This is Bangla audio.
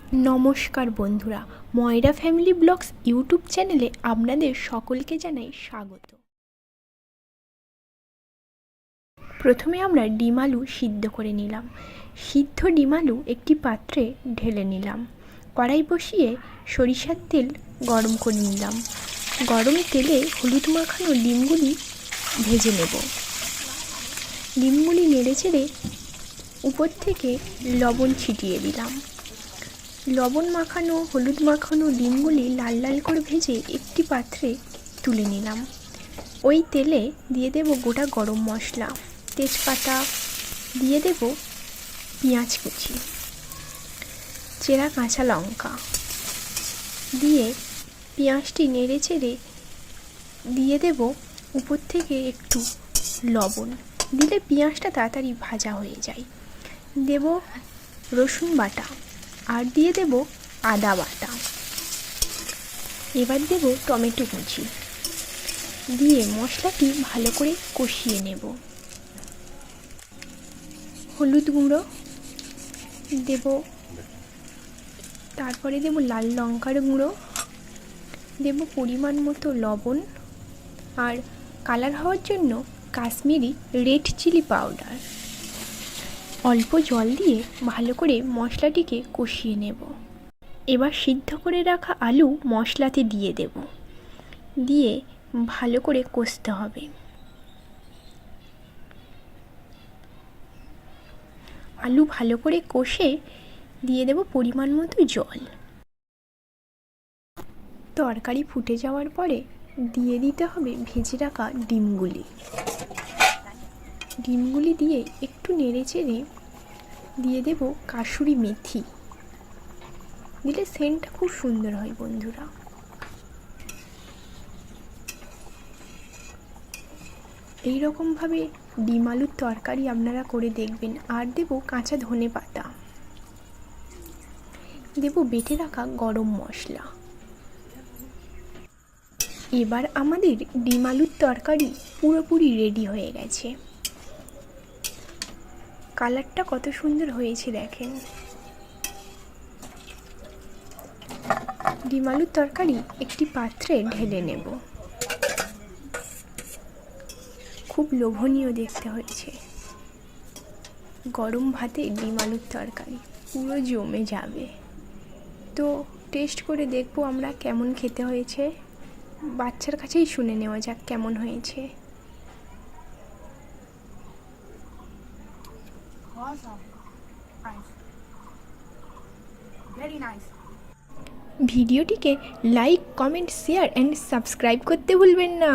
নমস্কার বন্ধুরা, ময়রা ফ্যামিলি ব্লগস ইউটিউব চ্যানেলে আপনাদের সকলকে জানাই স্বাগত। প্রথমে আমরা ডিম আলু সিদ্ধ করে নিলাম। সিদ্ধ ডিম আলু একটি পাত্রে ঢেলে নিলাম। কড়াই বসিয়ে সরিষার তেল গরম করে নিলাম। গরম তেলে হলুদ মাখানো ডিমগুলি ভেজে নেব। ডিমগুলি নেড়েচেড়ে উপর থেকে লবণ ছিটিয়ে দিলাম। লবণ মাখানো হলুদ মাখানো ডিমগুলি লাল লাল করে ভেজে একটি পাত্রে তুলে নিলাম। ওই তেলে দিয়ে দেব গোটা গরম মশলা, তেজপাতা, দিয়ে দেব পেঁয়াজ কুচি, চেরা কাঁচা লঙ্কা দিয়ে পেঁয়াজটি নেড়ে চেড়ে দিয়ে দেব উপর থেকে একটু লবণ। দিলে পেঁয়াজটা তাড়াতাড়ি ভাজা হয়ে যায়। দেব রসুন বাটা আর দিয়ে দেব আদা বাটা। এবার দেব টমেটো কুচি দিয়ে মশলাটি ভালো করে কষিয়ে নেব। হলুদ গুঁড়ো দেব, তারপরে দেব লাল লঙ্কার গুঁড়ো, দেব পরিমাণ মতো লবণ আর কালার হওয়ার জন্য কাশ্মীরি রেড চিলি পাউডার। অল্প জল দিয়ে ভালো করে মশলাটিকে কষিয়ে নেব। এবার সিদ্ধ করে রাখা আলু মশলাতে দিয়ে দেব, দিয়ে ভালো করে কষতে হবে। আলু ভালো করে কষে দিয়ে দেব পরিমাণ মতো জল। তরকারি ফুটে যাওয়ার পরে দিয়ে দিতে হবে ভেজে রাখা ডিমগুলি। ডিমগুলি দিয়ে একটু নেড়ে চেড়ে দিয়ে দেব কাসুরি মেথি। দিলে সেন্টটা খুব সুন্দর হয় বন্ধুরা। এই রকমভাবে ডিম আলুর তরকারি আপনারা করে দেখবেন। আর দেব কাঁচা ধনে পাতা, দেব বেটে রাখা গরম মশলা। এবার আমাদের ডিম আলুর তরকারি পুরোপুরি রেডি হয়ে গেছে। কালারটা কত সুন্দর হয়েছে দেখেন। ডিম আলুর তরকারি একটি পাত্রে ঢেলে নেব। খুব লোভনীয় দেখতে হয়েছে। গরম ভাতে ডিম আলুর তরকারি পুরো জমে যাবে। তো টেস্ট করে দেখবো আমরা কেমন খেতে হয়েছে। বাচ্চার কাছেই শুনে নেওয়া যাক কেমন হয়েছে। ভিডিওটিকে like, comment, share and subscribe করতে ভুলবেন না।